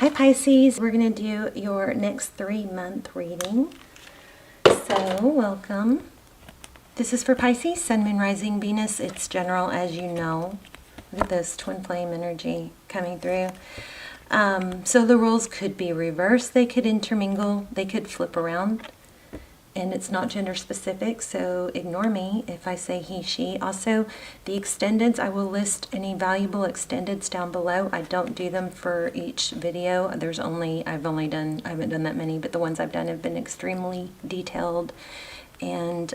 Hi Pisces, we're going to do your next 3-month reading. So, welcome. This is for Pisces, Sun, Moon, Rising, Venus. It's general, as you know. Look at this twin flame energy coming through. So the roles could be reversed, they could intermingle, they could flip around. And it's not gender specific, so ignore me if I say he, she. Also, the extendeds, I will list any valuable extendeds down below. I don't do them for each video. I haven't done that many, but the ones I've done have been extremely detailed and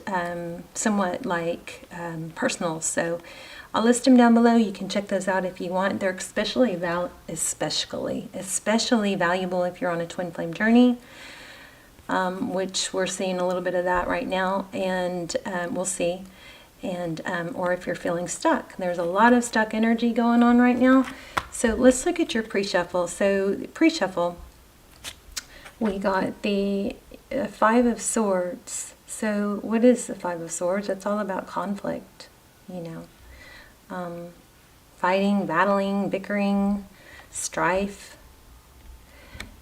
somewhat like personal. So I'll list them down below. You can check those out if you want. They're especially valuable if you're on a twin flame journey. Which we're seeing a little bit of that right now, and we'll see. And or if you're feeling stuck, there's a lot of stuck energy going on right now. So let's look at your pre-shuffle. So pre-shuffle, we got the Five of Swords. So what is the Five of Swords? It's all about conflict, you know, fighting, battling, bickering, strife.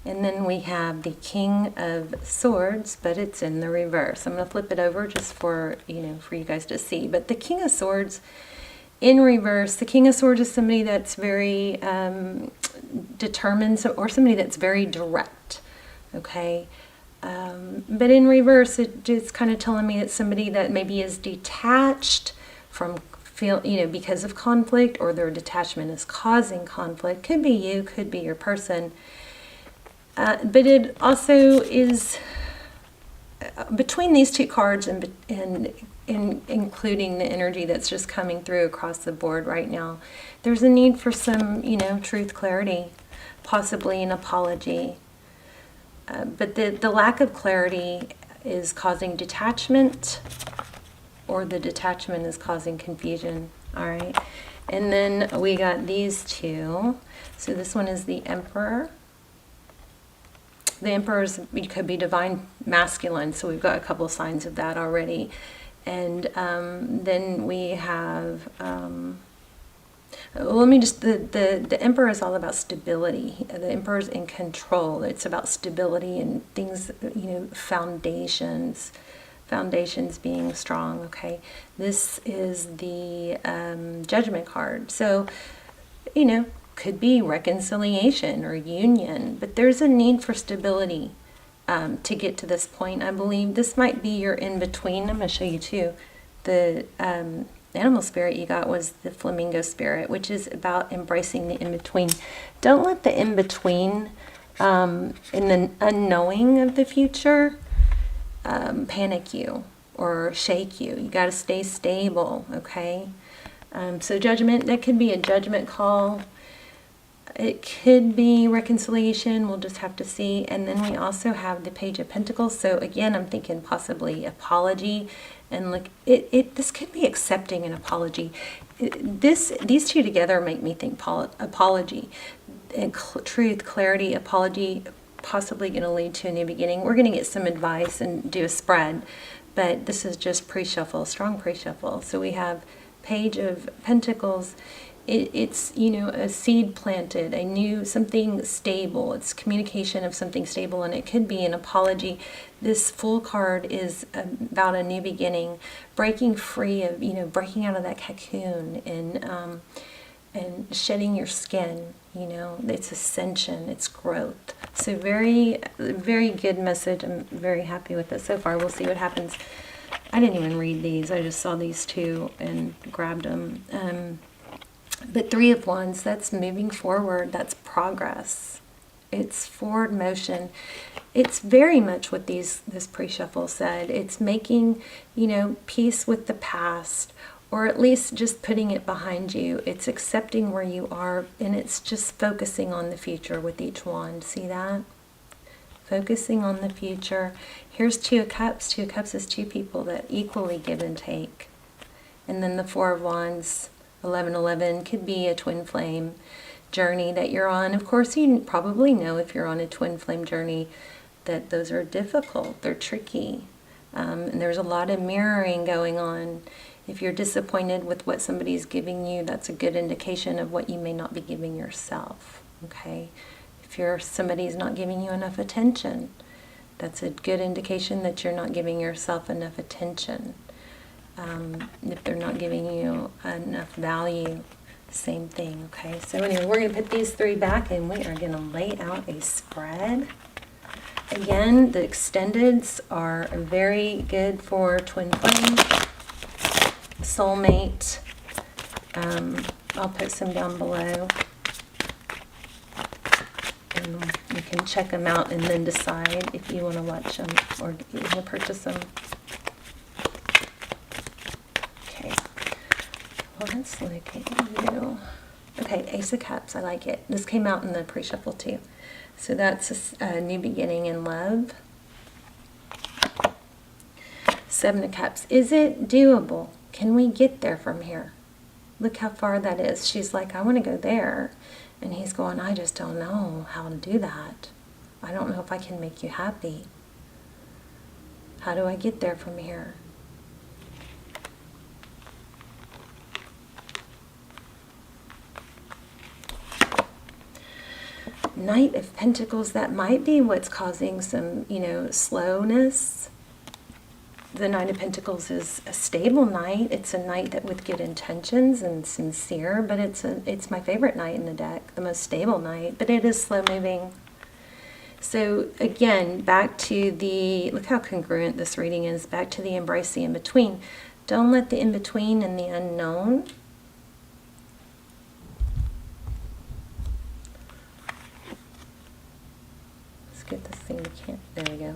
And then we have the King of Swords, but it's in the reverse. I'm going to flip it over just for, for you guys to see. But the King of Swords in reverse, the King of Swords is somebody that's very determined, or somebody that's very direct, okay? But in reverse, it's kind of telling me that somebody that maybe is detached from because of conflict, or their detachment is causing conflict. Could be you, could be your person. But it also is between these two cards and including the energy that's just coming through across the board right now. There's a need for some, truth, clarity, possibly an apology. But the lack of clarity is causing detachment, or the detachment is causing confusion. All right. And then we got these two. So this one is the Emperor. The Emperor could be divine masculine, so we've got a couple signs of that already. And then we have, the Emperor is all about stability. The Emperor is in control. It's about stability and things, foundations being strong, okay? This is the Judgment card. So, could be reconciliation or union, but there's a need for stability to get to this point. I believe this might be your in-between. I'm going to show you too. The animal spirit you got was the Flamingo spirit, which is about embracing the in-between. Don't let the in-between in the unknowing of the future panic you or shake you. You got to stay stable, okay? So judgment, that could be a judgment call. It could be reconciliation. We'll just have to see. And then we also have the Page of Pentacles. So again, I'm thinking possibly apology. And look, this could be accepting an apology. These two together make me think apology. And truth, clarity, apology, possibly going to lead to a new beginning. We're going to get some advice and do a spread. But this is just pre-shuffle, strong pre-shuffle. So we have Page of Pentacles. It's a seed planted, something stable. It's communication of something stable, and it could be an apology. This Fool card is about a new beginning, breaking free of, breaking out of that cocoon and shedding your skin. It's ascension, it's growth. So very, very good message. I'm very happy with it so far. We'll see what happens. I didn't even read these. I just saw these two and grabbed them. But Three of Wands, that's moving forward. That's progress. It's forward motion. It's very much what this pre-shuffle said. It's making, peace with the past, or at least just putting it behind you. It's accepting where you are, and it's just focusing on the future with each wand. See that? Focusing on the future. Here's Two of Cups. Two of Cups is two people that equally give and take. And then the Four of Wands, 1111, could be a twin flame journey that you're on. Of course, you probably know if you're on a twin flame journey that those are difficult, they're tricky, and there's a lot of mirroring going on. If you're disappointed with what somebody's giving you, that's a good indication of what you may not be giving yourself, okay? If If you're somebody's not giving you enough attention, that's a good indication that you're not giving yourself enough attention. If they're not giving you enough value, same thing, okay? So anyway, we're going to put these three back and we are going to lay out a spread. Again, the extendeds are very good for twin flame, soulmate. I'll put some down below. And you can check them out and then decide if you want to watch them or you want to purchase them. Okay. Well, let's look at you. Okay, Ace of Cups. I like it. This came out in the pre-shuffle too. So that's a new beginning in love. Seven of Cups. Is it doable? Can we get there from here? Look how far that is. She's like, I want to go there. And he's going, I just don't know how to do that. I don't know if I can make you happy. How do I get there from here? Knight of Pentacles, that might be what's causing some, slowness. The Knight of Pentacles is a stable knight. It's a knight that with good intentions and sincere, but it's my favorite knight in the deck, the most stable knight, but it is slow moving. So again, back to the, look how congruent this reading is, back to the embrace the in-between. Don't let the in-between and the unknown get this thing to there we go,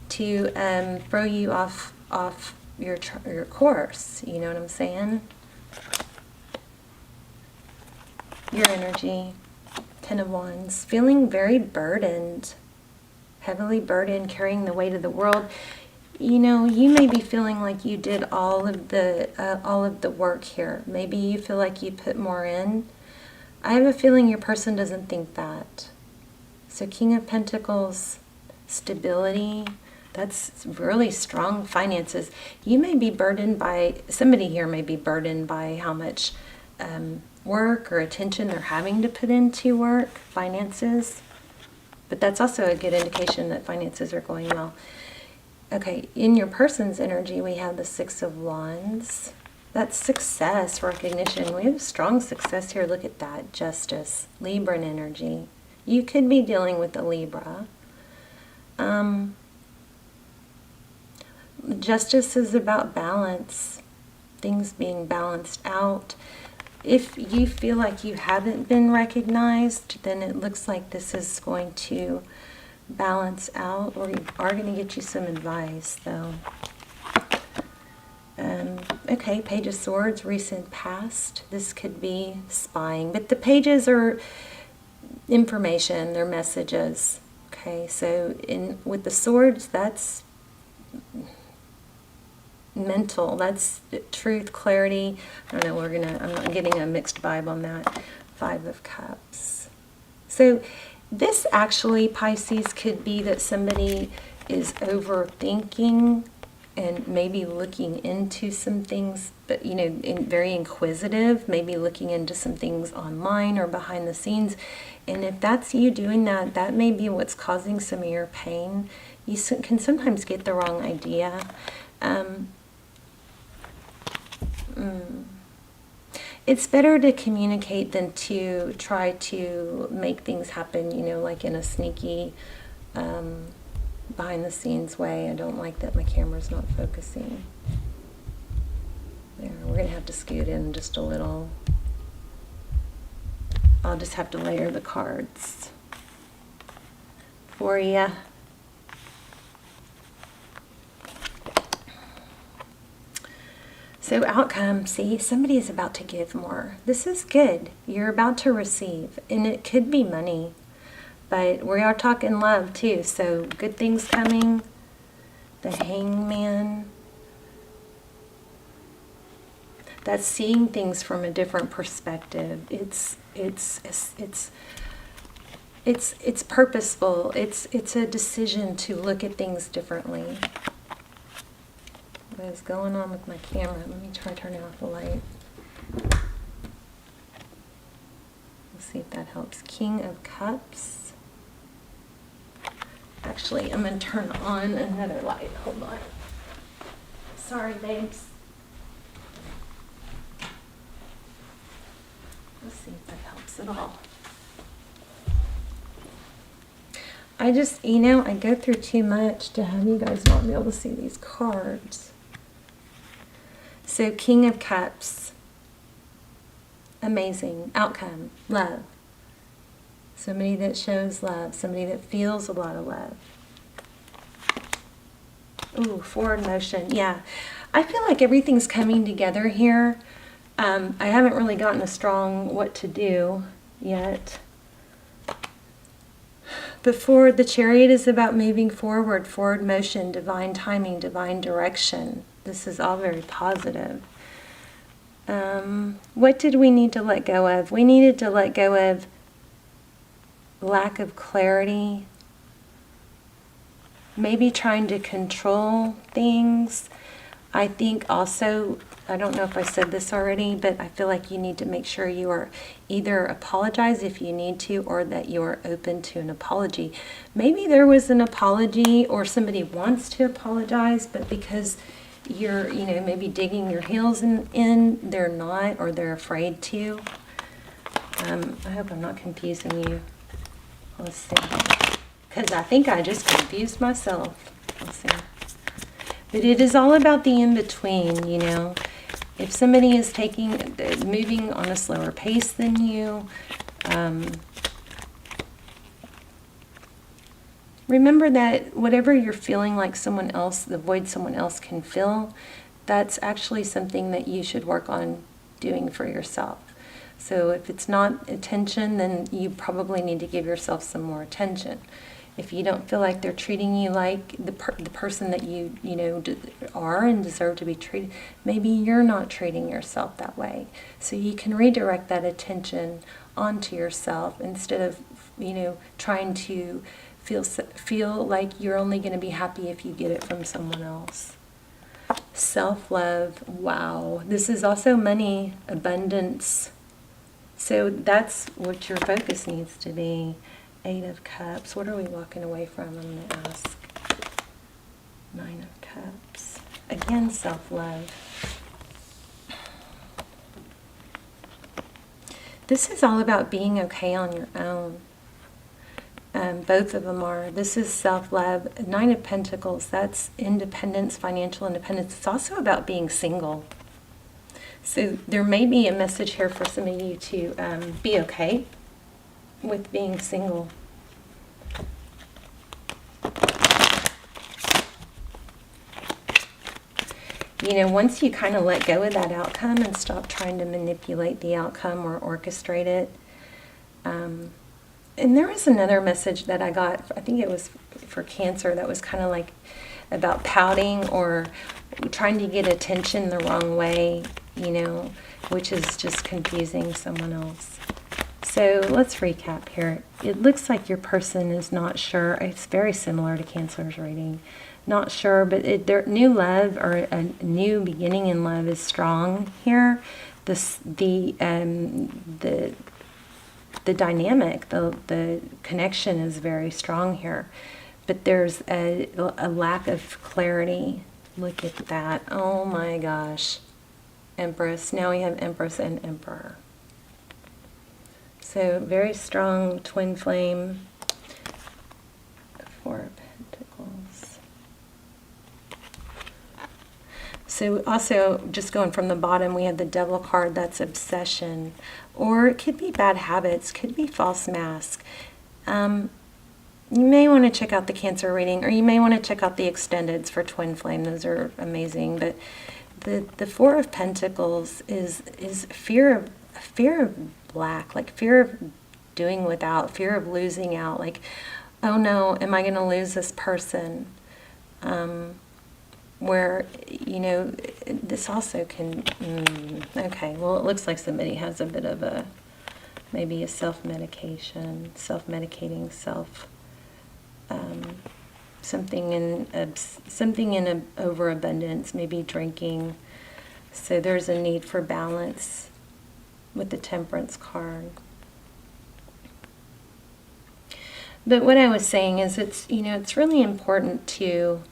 to throw you off your course. You know what I'm saying? Your energy, 10 of Wands, feeling very burdened, heavily burdened, carrying the weight of the world. You may be feeling like you did all of the work here. Maybe you feel like you put more in. I have a feeling your person doesn't think that. So King of Pentacles, stability, that's really strong finances. You may be burdened by, somebody here may be burdened by how much work or attention they're having to put into work, finances. But that's also a good indication that finances are going well. Okay, in your person's energy, we have the Six of Wands. That's success, recognition. We have strong success here. Look at that, justice, Libran energy. You could be dealing with a Libra. Justice is about balance, things being balanced out. If you feel like you haven't been recognized, then it looks like this is going to balance out, or you are going to get you some advice, though. Okay, Page of Swords, recent past. This could be spying, but the pages are information, they're messages. Okay, so with the swords, that's mental, that's truth, clarity. I don't know, I'm not getting a mixed vibe on that. Five of Cups. So this actually, Pisces, could be that somebody is overthinking and maybe looking into some things, but very inquisitive, maybe looking into some things online or behind the scenes. And if that's you doing that, that may be what's causing some of your pain. You can sometimes get the wrong idea. It's better to communicate than to try to make things happen, like in a sneaky, behind the scenes way. I don't like that my camera's not focusing. There, we're going to have to scoot in just a little. I'll just have to layer the cards for you. So outcome, see, somebody is about to give more. This is good. You're about to receive, and it could be money. But we are talking love too, so good things coming. The Hangman. That's seeing things from a different perspective. It's purposeful. It's a decision to look at things differently. What is going on with my camera? Let me try turning off the light. Let's see if that helps. King of Cups. Actually, I'm going to turn on another light. Hold on. Sorry, babes. Let's see if that helps at all. I just, I go through too much to have you guys not be able to see these cards. So, King of Cups. Amazing. Outcome. Love. Somebody that shows love. Somebody that feels a lot of love. Ooh, forward motion. Yeah. I feel like everything's coming together here. I haven't really gotten a strong what to do yet. Before the Chariot is about moving forward, forward motion, divine timing, divine direction. This is all very positive. What did we need to let go of? We needed to let go of lack of clarity, maybe trying to control things. I think also, I don't know if I said this already, but I feel like you need to make sure you are either apologize if you need to, or that you are open to an apology. Maybe there was an apology or somebody wants to apologize, but because you're, maybe digging your heels in, they're not, or they're afraid to. I hope I'm not confusing you. Let's see. Because I think I just confused myself. Let's see. But it is all about the in-between, If somebody is moving on a slower pace than you, remember that whatever you're feeling like someone else, the void someone else can fill, that's actually something that you should work on doing for yourself. So if it's not attention, then you probably need to give yourself some more attention. If you don't feel like they're treating you like the person that you are and deserve to be treated, maybe you're not treating yourself that way. So you can redirect that attention onto yourself instead of trying to feel like you're only going to be happy if you get it from someone else. Self-love. Wow. This is also money, abundance. So that's what your focus needs to be. 8 of Cups. What are we walking away from? I'm going to ask. 9 of Cups. Again, self-love. This is all about being okay on your own. Both of them are. This is self-love. 9 of Pentacles. That's independence, financial independence. It's also about being single. So there may be a message here for some of you to be okay with being single. Once you kind of let go of that outcome and stop trying to manipulate the outcome or orchestrate it. And there was another message that I got, I think it was for Cancer, that was kind of like about pouting or trying to get attention the wrong way, which is just confusing someone else. So let's recap here. It looks like your person is not sure. It's very similar to Cancer's reading. Not sure, but their new love or a new beginning in love is strong here. The dynamic, the connection is very strong here. But there's a lack of clarity. Look at that. Oh my gosh. Empress. Now we have Empress and Emperor. So very strong twin flame. 4 of Pentacles. So also, just going from the bottom, we have the Devil card. That's obsession. Or it could be bad habits. Could be false mask. You may want to check out the Cancer reading, or you may want to check out the extendeds for twin flame. Those are amazing. But the 4 of Pentacles is fear of black, like fear of doing without, fear of losing out, like, oh no, am I going to lose this person? Where, this also can, okay, well, it looks like somebody has a bit of maybe a self-medication, self-medicating self, something in overabundance, maybe drinking. So there's a need for balance with the Temperance card. But what I was saying is it's really important to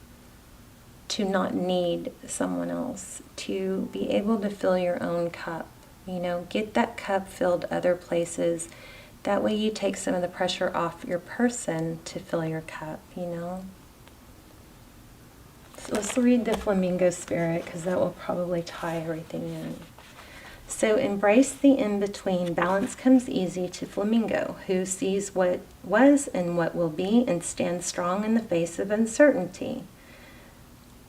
not need someone else, to be able to fill your own cup. Get that cup filled other places. That way you take some of the pressure off your person to fill your cup, So let's read the Flamingo spirit, because that will probably tie everything in. So embrace the in-between. Balance comes easy to Flamingo, who sees what was and what will be and stands strong in the face of uncertainty.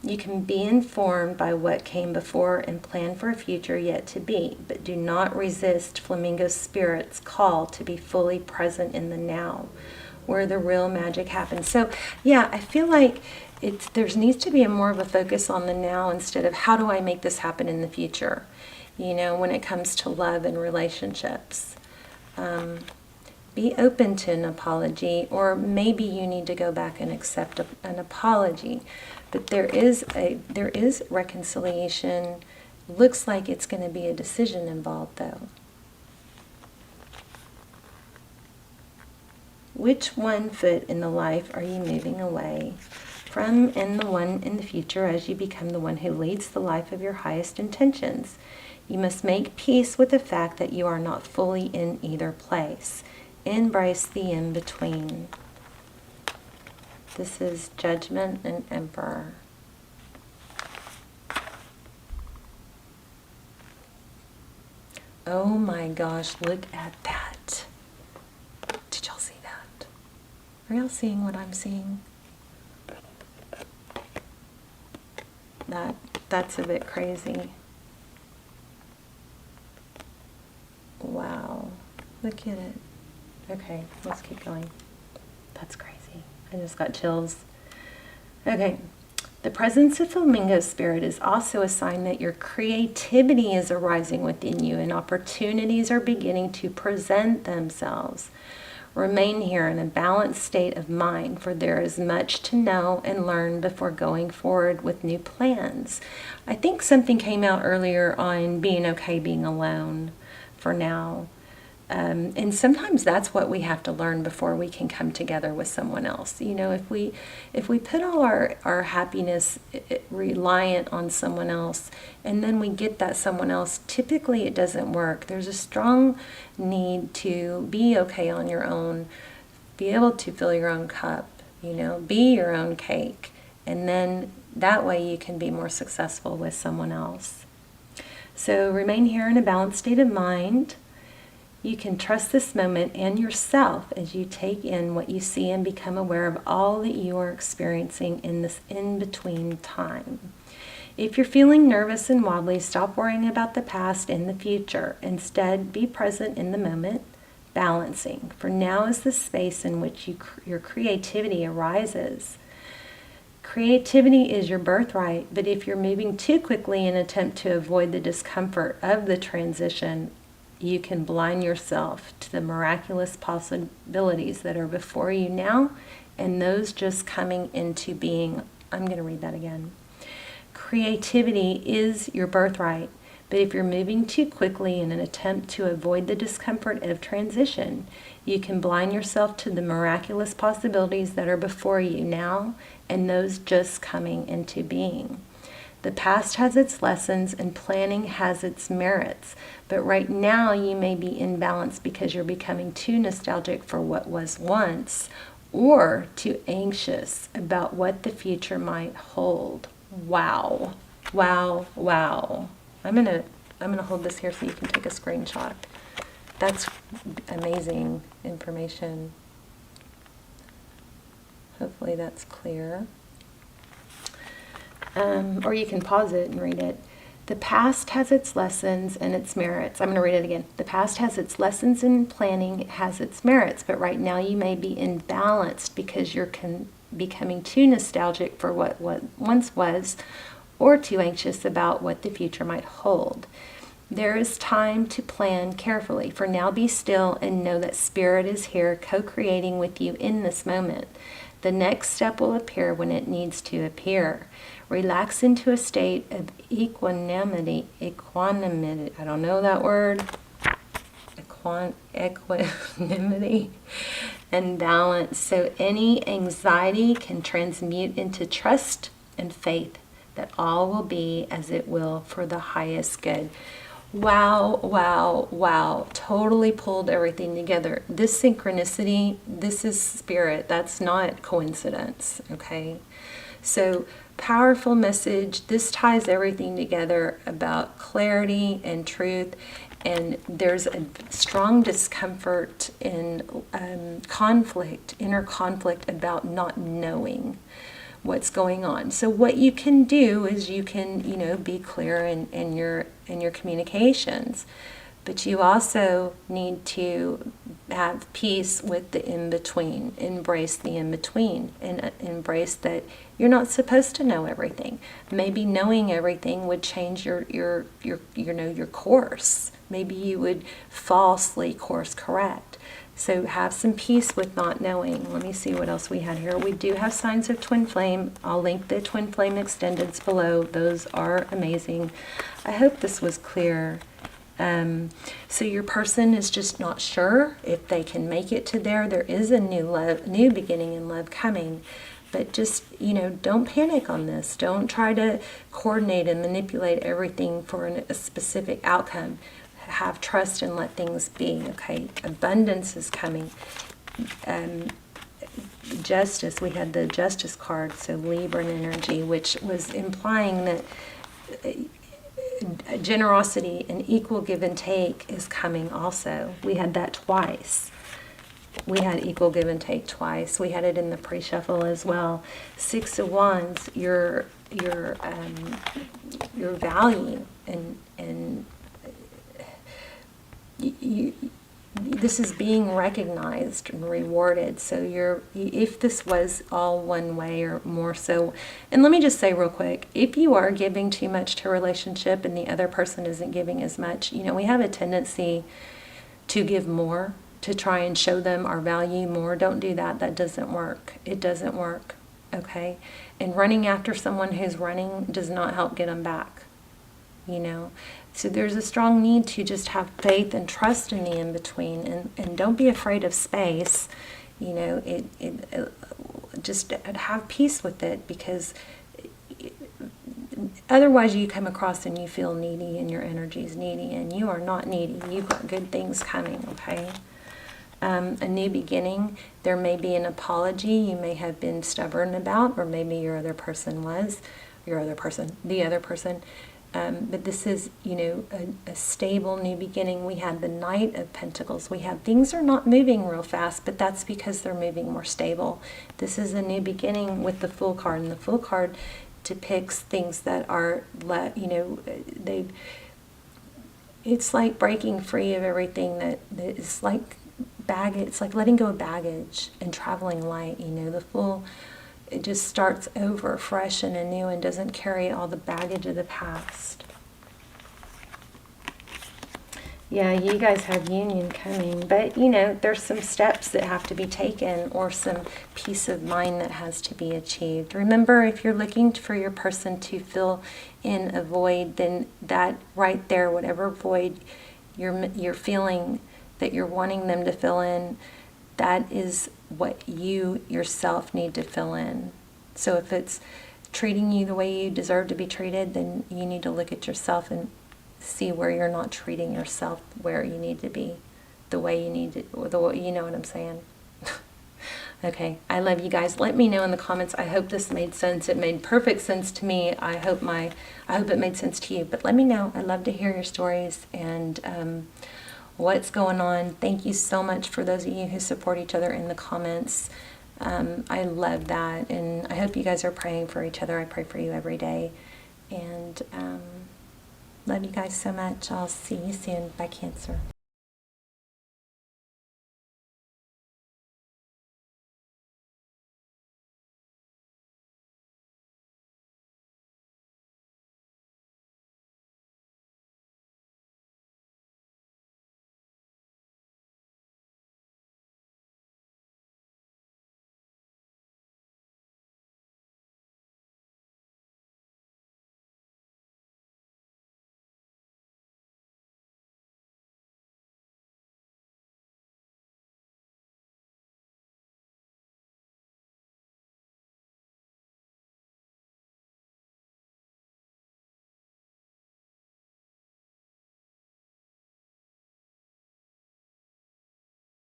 You can be informed by what came before and plan for a future yet to be, but do not resist Flamingo Spirit's call to be fully present in the now, where the real magic happens. So, yeah, I feel like there needs to be more of a focus on the now instead of how do I make this happen in the future, when it comes to love and relationships. Be open to an apology, or maybe you need to go back and accept an apology. But there is reconciliation. Looks like it's going to be a decision involved, though. Which one foot in the life are you moving away from, and the one in the future as you become the one who leads the life of your highest intentions? You must make peace with the fact that you are not fully in either place. Embrace the in-between. This is Judgment and Emperor. Oh my gosh, look at that. Did y'all see that? Are y'all seeing what I'm seeing? That's a bit crazy. Wow. Look at it. Okay, let's keep going. That's crazy. I just got chills. Okay. The presence of Flamingo Spirit is also a sign that your creativity is arising within you and opportunities are beginning to present themselves. Remain here in a balanced state of mind, for there is much to know and learn before going forward with new plans. I think something came out earlier on being okay being alone for now. And sometimes that's what we have to learn before we can come together with someone else. If we put all our happiness reliant on someone else, and then we get that someone else, typically it doesn't work. There's a strong need to be okay on your own, be able to fill your own cup, be your own cake, and then that way you can be more successful with someone else. So remain here in a balanced state of mind. You can trust this moment and yourself as you take in what you see and become aware of all that you are experiencing in this in-between time. If you're feeling nervous and wobbly, stop worrying about the past and the future. Instead, be present in the moment, balancing. For now is the space in which your creativity arises. Creativity is your birthright, but if you're moving too quickly in an attempt to avoid the discomfort of the transition, you can blind yourself to the miraculous possibilities that are before you now and those just coming into being. I'm going to read that again. Creativity is your birthright, but if you're moving too quickly in an attempt to avoid the discomfort of transition, you can blind yourself to the miraculous possibilities that are before you now and those just coming into being. The past has its lessons and planning has its merits, but right now you may be imbalanced because you're becoming too nostalgic for what was once or too anxious about what the future might hold. Wow. Wow, wow. I'm gonna hold this here so you can take a screenshot. That's amazing information. Hopefully that's clear. Or you can pause it and read it. The past has its lessons and its merits. I'm going to read it again. The past has its lessons and planning, it has its merits, but right now you may be imbalanced because you're becoming too nostalgic for what once was or too anxious about what the future might hold. There is time to plan carefully. For now, be still and know that Spirit is here co-creating with you in this moment. The next step will appear when it needs to appear. Relax into a state of equanimity, I don't know that word, equanimity and balance. So any anxiety can transmute into trust and faith that all will be as it will for the highest good. Wow, wow, wow. Totally pulled everything together. This synchronicity, this is spirit. That's not coincidence, okay? So powerful message. This ties everything together about clarity and truth. And there's a strong discomfort and conflict, inner conflict about not knowing what's going on. So what you can do is you can, be clear in your communications, but you also need to have peace with the in-between. Embrace the in-between and embrace that you're not supposed to know everything. Maybe knowing everything would change your course. Maybe you would falsely course correct. So have some peace with not knowing. Let me see what else we had here. We do have signs of twin flame. I'll link the twin flame extendeds below. Those are amazing. I hope this was clear. So your person is just not sure if they can make it to there. There is a new beginning in love coming. But just, don't panic on this. Don't try to coordinate and manipulate everything for a specific outcome. Have trust and let things be, okay? Abundance is coming. Justice, we had the Justice card, so Libra energy, which was implying that generosity and equal give and take is coming also. We had that twice. We had equal give and take twice. We had it in the pre-shuffle as well. Six of Wands, your value and this is being recognized and rewarded. So if this was all one way or more so, and let me just say real quick, if you are giving too much to a relationship and the other person isn't giving as much, we have a tendency to give more, to try and show them our value more. Don't do that. That doesn't work. It doesn't work, okay? And running after someone who's running does not help get them back, So there's a strong need to just have faith and trust in the in-between, and don't be afraid of space. Just have peace with it, because otherwise you come across and you feel needy and your energy is needy, and you are not needy. You've got good things coming, okay? A new beginning. There may be an apology you may have been stubborn about, or maybe the other person. But this is, a stable new beginning. We had the Knight of Pentacles. We have things are not moving real fast, but that's because they're moving more stable. This is a new beginning with the Fool card, and the Fool card depicts things that are, it's like breaking free of everything that is like baggage. It's like letting go of baggage and traveling light. The Fool, it just starts over fresh and anew and doesn't carry all the baggage of the past. Yeah, you guys have union coming, but there's some steps that have to be taken, or some peace of mind that has to be achieved. Remember, if you're looking for your person to fill in a void, then that right there, whatever void you're feeling that you're wanting them to fill in, that is what you yourself need to fill in. So if it's treating you the way you deserve to be treated, then you need to look at yourself and see where you're not treating yourself where you need to be, the way you need to, you know what I'm saying? Okay, I love you guys. Let me know in the comments. I hope this made sense. It made perfect sense to me. I hope it made sense to you. But let me know. I love to hear your stories and what's going on. Thank you so much for those of you who support each other in the comments. I love that, and I hope you guys are praying for each other. I pray for you every day, and love you guys so much. I'll see you soon. Bye, Cancer.